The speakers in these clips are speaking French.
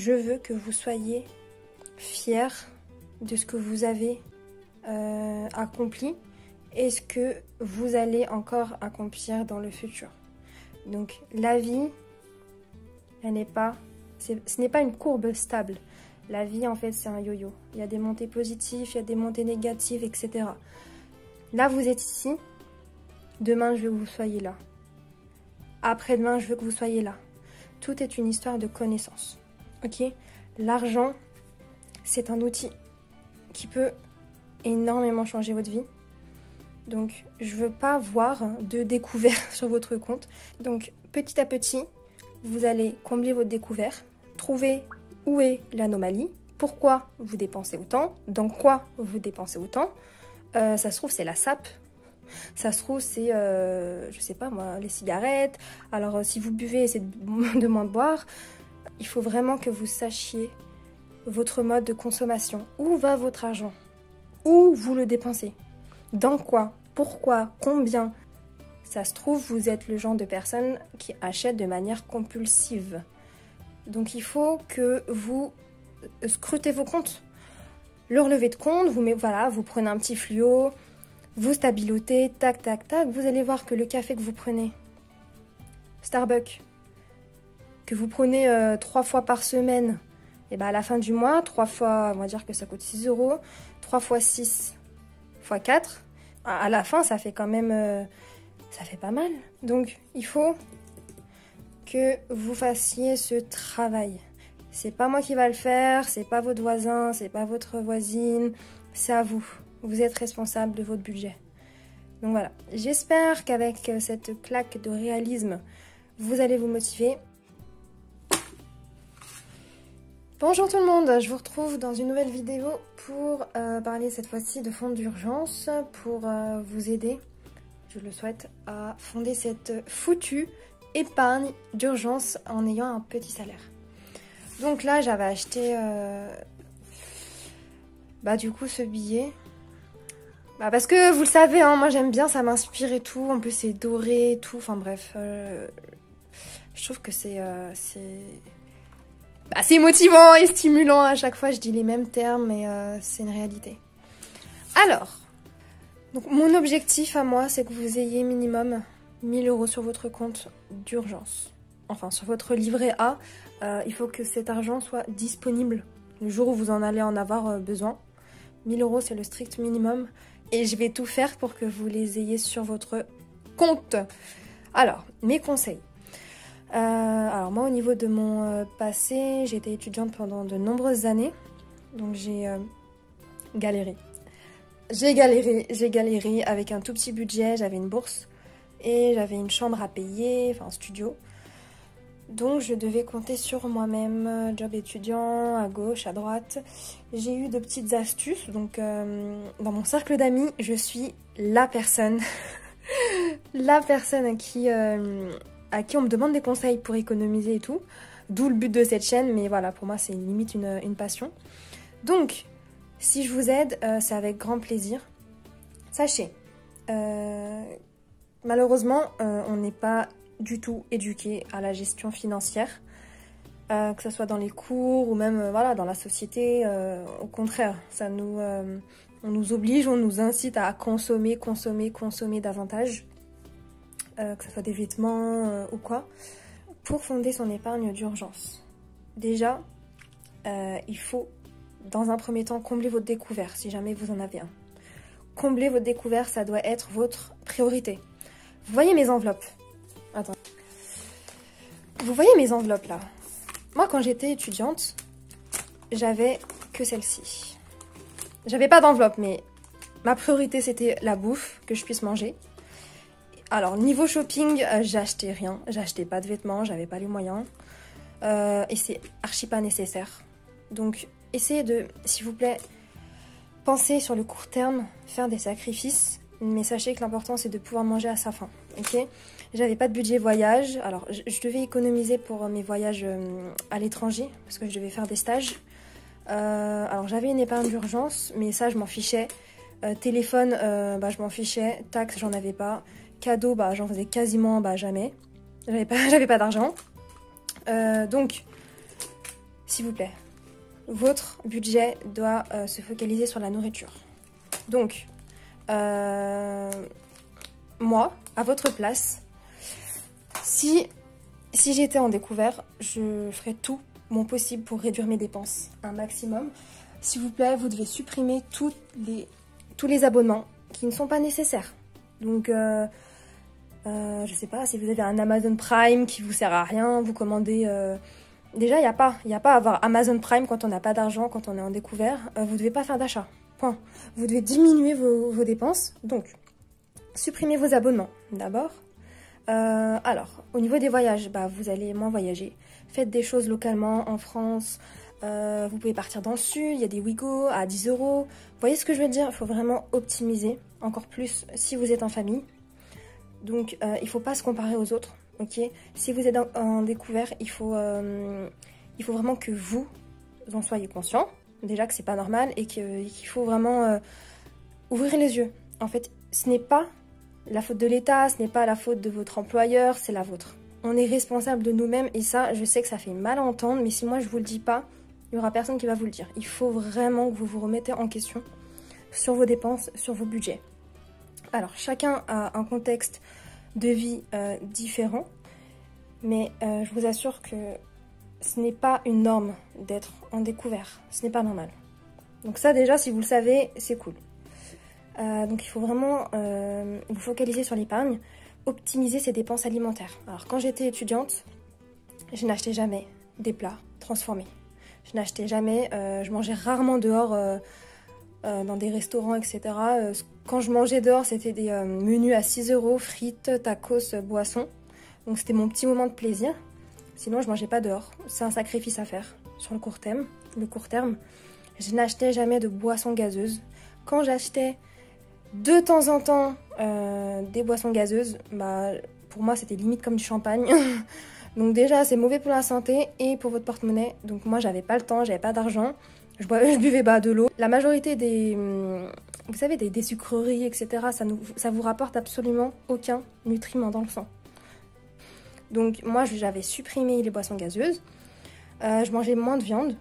je veux que vous soyez fiers de ce que vous avez accompli et ce que vous allez encore accomplir dans le futur. Donc la vie, ce n'est pas une courbe stable. La vie, en fait, c'est un yo-yo. Il y a des montées positives, il y a des montées négatives, etc. Là, vous êtes ici. Demain, je veux que vous soyez là. Après-demain, je veux que vous soyez là. Tout est une histoire de connaissance. Ok? L'argent, c'est un outil qui peut énormément changer votre vie. Donc, je veux pas voir de découvert sur votre compte. Donc, petit à petit, vous allez combler votre découvert, trouver où est l'anomalie, pourquoi vous dépensez autant, dans quoi vous dépensez autant. Ça se trouve, c'est la sape. Ça se trouve, c'est, je sais pas moi, les cigarettes. Alors, si vous buvez, essayez de moins de boire. Il faut vraiment que vous sachiez votre mode de consommation. Où va votre argent? Où vous le dépensez? Dans quoi? Pourquoi? Combien? Ça se trouve, vous êtes le genre de personne qui achète de manière compulsive. Donc il faut que vous scrutez vos comptes. Le relevé de compte, vous prenez un petit fluo, vous stabilotez, tac, tac, tac. Vous allez voir que le café que vous prenez, Starbucks, que vous prenez 3 fois par semaine, et ben à la fin du mois, 3 fois, on va dire que ça coûte 6 €, 3 fois 6 fois 4, à la fin, ça fait quand même, ça fait pas mal. Donc il faut que vous fassiez ce travail. C'est pas moi qui va le faire, c'est pas votre voisin, c'est pas votre voisine, c'est à vous. Vous êtes responsable de votre budget. Donc voilà, j'espère qu'avec cette claque de réalisme, vous allez vous motiver. Bonjour tout le monde, je vous retrouve dans une nouvelle vidéo pour parler cette fois-ci de fonds d'urgence, pour vous aider, je le souhaite, à fonder cette foutue épargne d'urgence en ayant un petit salaire. Donc là, j'avais acheté du coup ce billet. Parce que vous le savez, hein, moi j'aime bien, ça m'inspire et tout. En plus c'est doré et tout. Enfin bref, je trouve que c'est motivant et stimulant. À chaque fois je dis les mêmes termes, mais c'est une réalité. Alors, donc mon objectif à moi, c'est que vous ayez minimum 1 000 € sur votre compte d'urgence. Enfin, sur votre livret A, il faut que cet argent soit disponible le jour où vous en allez en avoir besoin. 1 000 € c'est le strict minimum. Et je vais tout faire pour que vous les ayez sur votre compte. Alors, mes conseils. Alors moi, au niveau de mon passé, j'ai été étudiante pendant de nombreuses années. Donc j'ai galéré. J'ai galéré avec un tout petit budget. J'avais une bourse et j'avais une chambre à payer, enfin un studio. Donc je devais compter sur moi-même, job étudiant, à gauche, à droite. J'ai eu de petites astuces, donc dans mon cercle d'amis, je suis la personne, la personne à qui on me demande des conseils pour économiser et tout. D'où le but de cette chaîne, mais voilà, pour moi c'est limite une passion. Donc, si je vous aide, c'est avec grand plaisir. Sachez, malheureusement, on n'est pas du tout éduqué à la gestion financière, que ce soit dans les cours ou même dans la société. Au contraire, on nous oblige, on nous incite à consommer davantage, que ce soit des vêtements ou quoi, pour fonder son épargne d'urgence. Déjà, il faut dans un premier temps combler votre découvert, si jamais vous en avez un. Combler votre découvert, ça doit être votre priorité. Vous voyez mes enveloppes? Attends. Vous voyez mes enveloppes là? Moi quand j'étais étudiante, j'avais que celle-ci. J'avais pas d'enveloppe, mais ma priorité c'était la bouffe, que je puisse manger. Alors niveau shopping, j'achetais rien, j'achetais pas de vêtements, j'avais pas les moyens. Et c'est archi pas nécessaire. Donc essayez de, s'il vous plaît, penser sur le court terme, faire des sacrifices. Mais sachez que l'important c'est de pouvoir manger à sa faim, ok? J'avais pas de budget voyage, alors je devais économiser pour mes voyages à l'étranger, parce que je devais faire des stages. Alors j'avais une épargne d'urgence, mais ça je m'en fichais. Téléphone, je m'en fichais. Taxes, j'en avais pas. Cadeaux, j'en faisais quasiment jamais. J'avais pas d'argent. Donc, s'il vous plaît, votre budget doit se focaliser sur la nourriture. Donc, moi, à votre place, si j'étais en découvert, je ferais tout mon possible pour réduire mes dépenses un maximum. S'il vous plaît, vous devez supprimer tous les abonnements qui ne sont pas nécessaires. Donc, je sais pas, si vous avez un Amazon Prime qui vous sert à rien, vous commandez... Déjà, il n'y a pas à avoir Amazon Prime quand on n'a pas d'argent, quand on est en découvert. Vous ne devez pas faire d'achat. Point. Vous devez diminuer vos dépenses. Donc, supprimez vos abonnements d'abord. Alors, au niveau des voyages, vous allez moins voyager. Faites des choses localement en France. Vous pouvez partir dans le sud, il y a des Ouigo à 10 €. Vous voyez ce que je veux dire? Il faut vraiment optimiser, encore plus si vous êtes en famille. Donc, il ne faut pas se comparer aux autres, ok? Si vous êtes en découvert, il faut vraiment que vous en soyez conscient. Déjà que c'est pas normal et qu'il faut vraiment ouvrir les yeux. En fait, ce n'est pas la faute de l'État, ce n'est pas la faute de votre employeur, c'est la vôtre. On est responsable de nous-mêmes et ça, je sais que ça fait mal à entendre, mais si moi je vous le dis pas, il n'y aura personne qui va vous le dire. Il faut vraiment que vous vous remettez en question sur vos dépenses, sur vos budgets. Alors, chacun a un contexte de vie différent, mais je vous assure que ce n'est pas une norme d'être en découvert. Ce n'est pas normal. Donc ça, déjà, si vous le savez, c'est cool. Donc il faut vraiment vous focaliser sur l'épargne, optimiser ses dépenses alimentaires. Alors quand j'étais étudiante, je n'achetais jamais des plats transformés. Je n'achetais jamais, je mangeais rarement dehors dans des restaurants, etc. Quand je mangeais dehors, c'était des menus à 6 €, frites, tacos, boissons. Donc c'était mon petit moment de plaisir. Sinon, je mangeais pas dehors. C'est un sacrifice à faire sur le court terme. Je n'achetais jamais de boissons gazeuses. Quand j'achetais de temps en temps des boissons gazeuses, pour moi c'était limite comme du champagne. Donc déjà c'est mauvais pour la santé et pour votre porte-monnaie. Donc moi j'avais pas le temps, j'avais pas d'argent, je buvais de l'eau. La majorité vous savez, des sucreries, etc., ça vous rapporte absolument aucun nutriment dans le sang. Donc moi j'avais supprimé les boissons gazeuses, je mangeais moins de viande,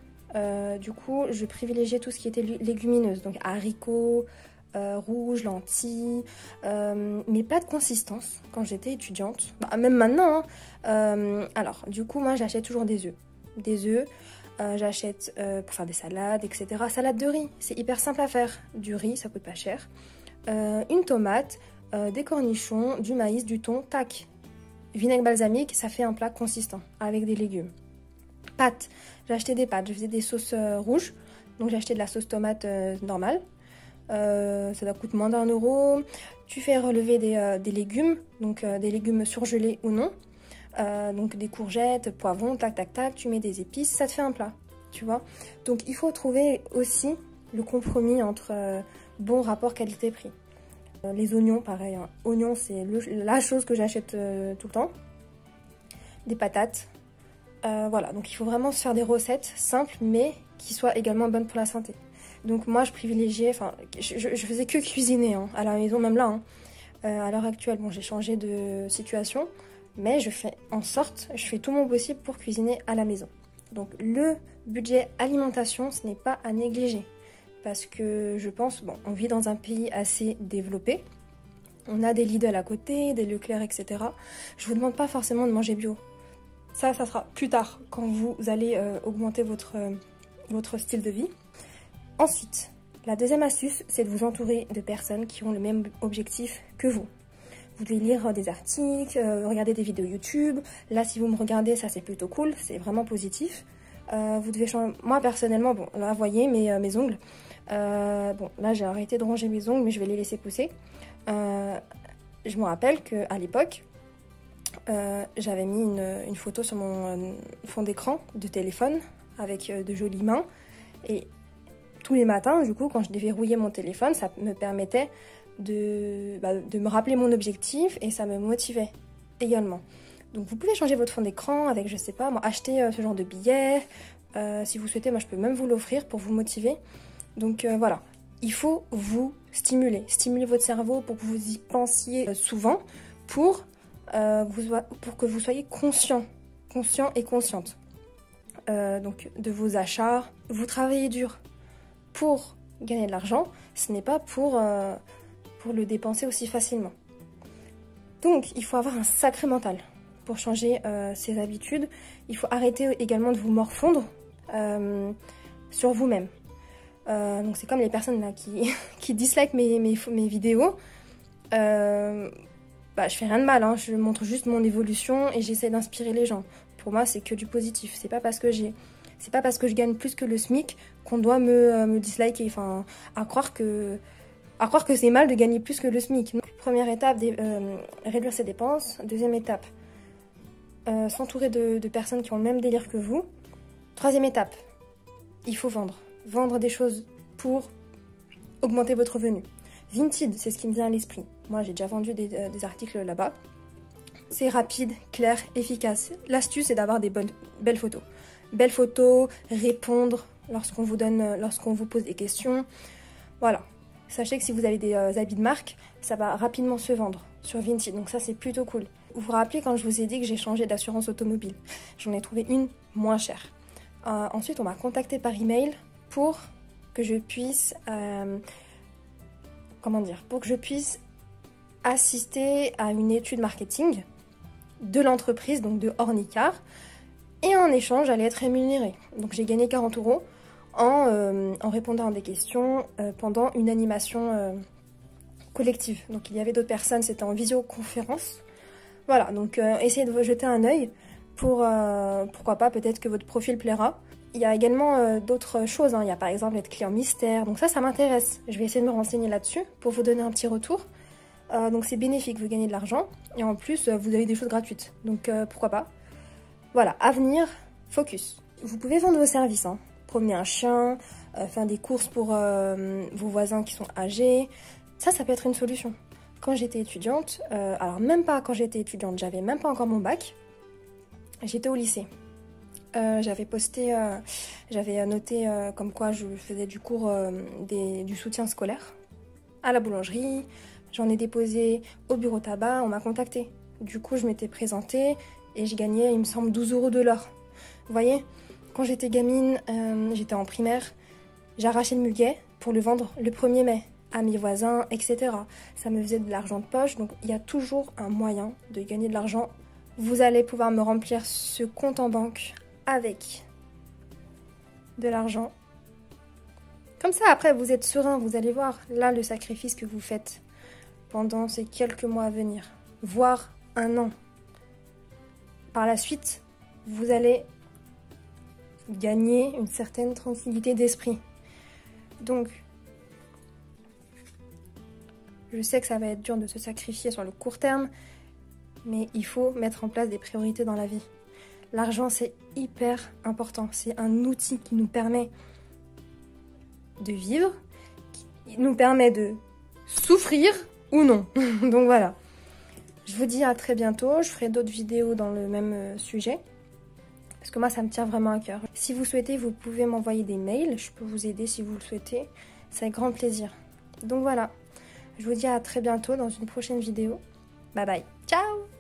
du coup je privilégiais tout ce qui était légumineuse, donc haricots, rouges, lentilles, mes plats de consistance quand j'étais étudiante, même maintenant, hein. Alors du coup moi j'achète toujours des œufs, j'achète pour faire des salades, etc. Salade de riz, c'est hyper simple à faire, du riz, ça coûte pas cher, une tomate, des cornichons, du maïs, du thon, tac. Vinaigre balsamique, ça fait un plat consistant avec des légumes. Pâtes, j'ai acheté des pâtes, je faisais des sauces rouges, donc j'ai acheté de la sauce tomate normale. Ça doit coûter moins d'1 €. Tu fais relever des légumes, donc des légumes surgelés ou non. Donc des courgettes, poivrons, tac tac tac, tu mets des épices, ça te fait un plat, tu vois. Donc il faut trouver aussi le compromis entre bon rapport qualité-prix. Les oignons, pareil, hein. Oignons, c'est la chose que j'achète tout le temps. Des patates. Voilà, donc il faut vraiment se faire des recettes simples, mais qui soient également bonnes pour la santé. Donc moi, je privilégiais, je faisais que cuisiner hein, à la maison, même là. Hein. À l'heure actuelle, bon, j'ai changé de situation, mais je fais tout mon possible pour cuisiner à la maison. Donc le budget alimentation, ce n'est pas à négliger. Parce que je pense, on vit dans un pays assez développé. On a des Lidl à côté, des Leclerc, etc. Je vous demande pas forcément de manger bio. Ça sera plus tard, quand vous allez augmenter votre style de vie. Ensuite, la deuxième astuce, c'est de vous entourer de personnes qui ont le même objectif que vous. Vous devez lire des articles, regarder des vidéos YouTube. Là, si vous me regardez, ça c'est plutôt cool, c'est vraiment positif. Vous devez changer. Moi, personnellement, là, vous voyez mes ongles. Là, j'ai arrêté de ranger mes ongles, mais je vais les laisser pousser. Je me rappelle qu'à l'époque, j'avais mis une photo sur mon fond d'écran de téléphone avec de jolies mains. Et tous les matins, du coup, quand je déverrouillais mon téléphone, ça me permettait de me rappeler mon objectif et ça me motivait également. Donc vous pouvez changer votre fond d'écran avec, je sais pas, acheter ce genre de billets. Si vous souhaitez, moi je peux même vous l'offrir pour vous motiver. Donc voilà, il faut vous stimuler votre cerveau pour que vous y pensiez souvent, pour que vous soyez conscient et consciente. donc de vos achats. Vous travaillez dur pour gagner de l'argent, ce n'est pas pour le dépenser aussi facilement. Donc il faut avoir un sacré mental pour changer ses habitudes. Il faut arrêter également de vous morfondre sur vous-même. Donc c'est comme les personnes là qui dislikent mes vidéos. Je fais rien de mal, hein, je montre juste mon évolution et j'essaie d'inspirer les gens. Pour moi, c'est que du positif. C'est pas parce que je gagne plus que le SMIC qu'on doit me disliker. Enfin, à croire que c'est mal de gagner plus que le SMIC. Donc, première étape, réduire ses dépenses. Deuxième étape, s'entourer de personnes qui ont le même délire que vous. Troisième étape, il faut vendre. Vendre des choses pour augmenter votre revenu. Vinted, c'est ce qui me vient à l'esprit. Moi, j'ai déjà vendu des articles là-bas. C'est rapide, clair, efficace. L'astuce, c'est d'avoir des belles photos. Belles photos, répondre lorsqu'on vous pose des questions. Voilà. Sachez que si vous avez des habits de marque, ça va rapidement se vendre sur Vinted. Donc ça, c'est plutôt cool. Vous vous rappelez quand je vous ai dit que j'ai changé d'assurance automobile? J'en ai trouvé une moins chère. Ensuite, on m'a contacté par email pour que je puisse... pour que je puisse assister à une étude marketing de l'entreprise, donc de Ornicar, et en échange, j'allais être rémunérée. Donc j'ai gagné 40 € en répondant à des questions pendant une animation collective. Donc il y avait d'autres personnes, c'était en visioconférence. Voilà, donc essayez de vous jeter un œil pour, pourquoi pas, peut-être que votre profil plaira. Il y a également d'autres choses, hein. Il y a par exemple être client mystère, donc ça m'intéresse. Je vais essayer de me renseigner là-dessus pour vous donner un petit retour. Donc c'est bénéfique, vous gagnez de l'argent et en plus vous avez des choses gratuites, donc pourquoi pas. Voilà, avenir, focus. Vous pouvez vendre vos services, hein. Promener un chien, faire des courses pour vos voisins qui sont âgés, ça peut être une solution. Quand j'étais étudiante, alors même pas quand j'étais étudiante, j'avais même pas encore mon bac, j'étais au lycée. J'avais noté comme quoi je faisais du cours du soutien scolaire à la boulangerie. J'en ai déposé au bureau tabac, on m'a contacté. Du coup, je m'étais présentée et je gagnais, il me semble, 12 € de l'heure. Vous voyez, quand j'étais gamine, j'étais en primaire, j'arrachais le muguet pour le vendre le 1er mai à mes voisins, etc. Ça me faisait de l'argent de poche, donc il y a toujours un moyen de gagner de l'argent. Vous allez pouvoir me remplir ce compte en banque avec de l'argent. Comme ça, après, vous êtes serein, vous allez voir là le sacrifice que vous faites pendant ces quelques mois à venir, voire un an. Par la suite, vous allez gagner une certaine tranquillité d'esprit. Donc, je sais que ça va être dur de se sacrifier sur le court terme, mais il faut mettre en place des priorités dans la vie. L'argent, c'est hyper important. C'est un outil qui nous permet de vivre, qui nous permet de souffrir ou non. Donc voilà. Je vous dis à très bientôt. Je ferai d'autres vidéos dans le même sujet. Parce que moi, ça me tient vraiment à cœur. Si vous souhaitez, vous pouvez m'envoyer des mails. Je peux vous aider si vous le souhaitez. C'est avec grand plaisir. Donc voilà. Je vous dis à très bientôt dans une prochaine vidéo. Bye bye. Ciao!